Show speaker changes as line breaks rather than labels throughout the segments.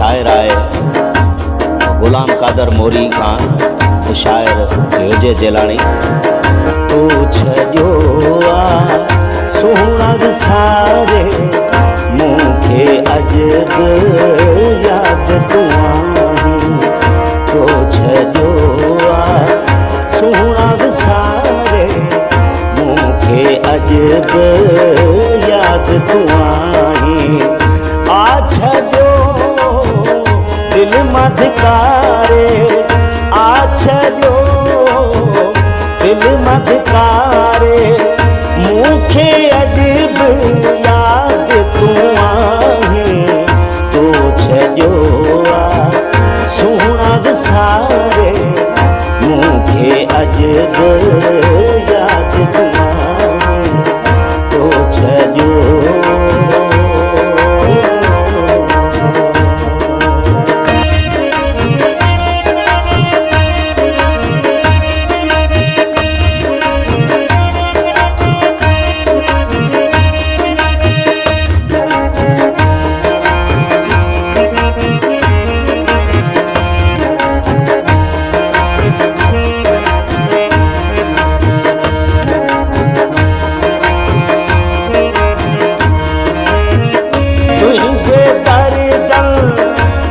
शायर आए गुलाम कादर मोरी खान शायर योजे जेलाणी। तू छड्यो आ सोहणा विसारे मूंखे अजब याद तू आहीं। तो छड्यो आ सोहणा विसारे मूंखे अजब याद तू आहीं। आ छड्यो दिल मधकारे, आ छड्यो दिल मधकारे मूंखे अजब याद तू आहीं। तो छड्यो आ सोहणा विसारे मूंखे अजब याद तू आहीं। तो छड्यो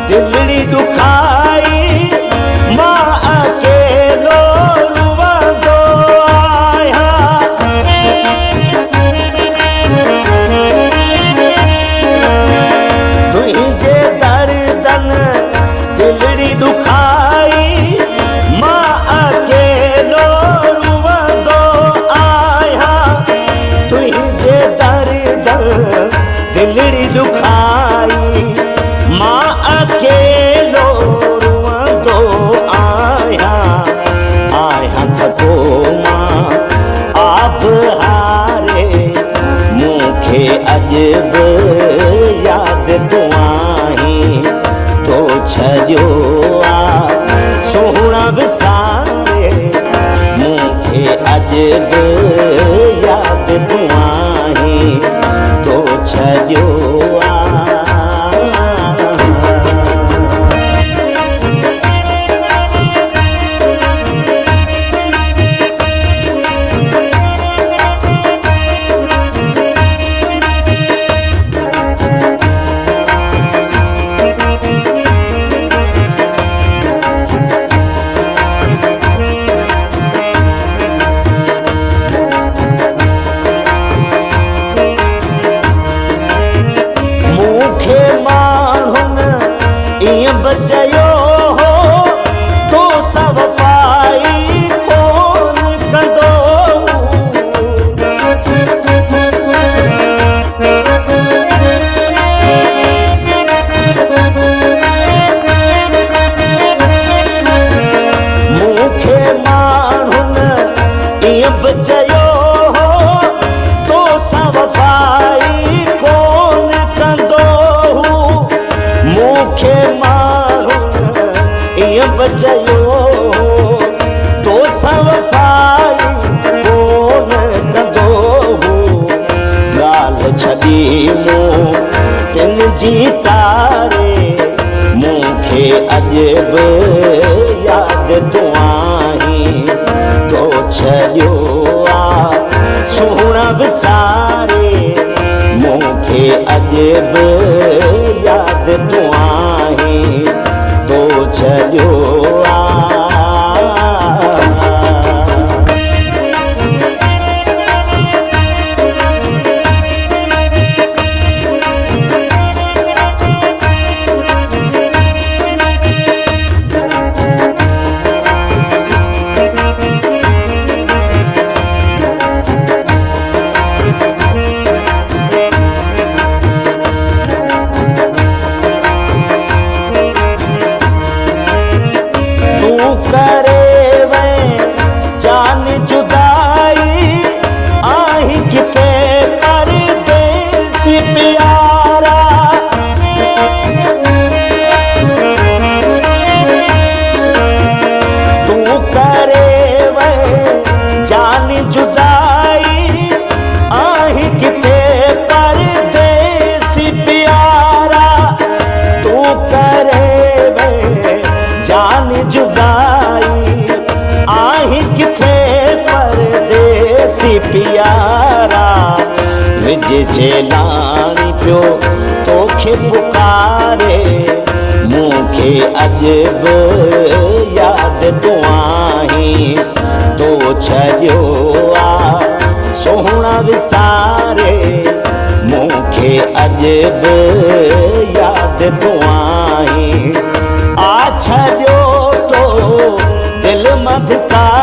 दिलड़ी दुखाई मां अकेलो रुवंदो आहियां। तुंहिंजे दर्दन दिलड़ी दुखाई मां अकेलो रुवंदो आहियां। तुंहिंजे दर्दन दिलड़ी दुखाई मां अकेलो रुवंदो आहियां। आहियां थको मां आप हारे मूंखे अजब याद तू आहीं। तो छड्यो आ सोहणा विसारे मूंखे अजब याद तू आहीं। तो छड्यो आ बचयो हो तो सवफाई कोन कंदो। मूंखे माण्हुनि ईअं बचयो हो तो सवफाई कोन कंदो। मूंखे बचयो तो सवफाई कोन कंदो। ॻाल्हि छॾी मूं तिन जी तारे मूंखे अजब याद तू आहीं। तो छड्यो आ सोहणा विसारे मूंखे अजब याद तू आहीं। तो छड्यो आ करे प्यारा विज चेलाणी पियो तोखे पुकारे मूंखे अॼु बि यादि तूं आहीं तो छॾियो आ सोहणा विसारे मूंखे अॼु बि यादि तूं आहीं आ छॾियो तो दिल मधकार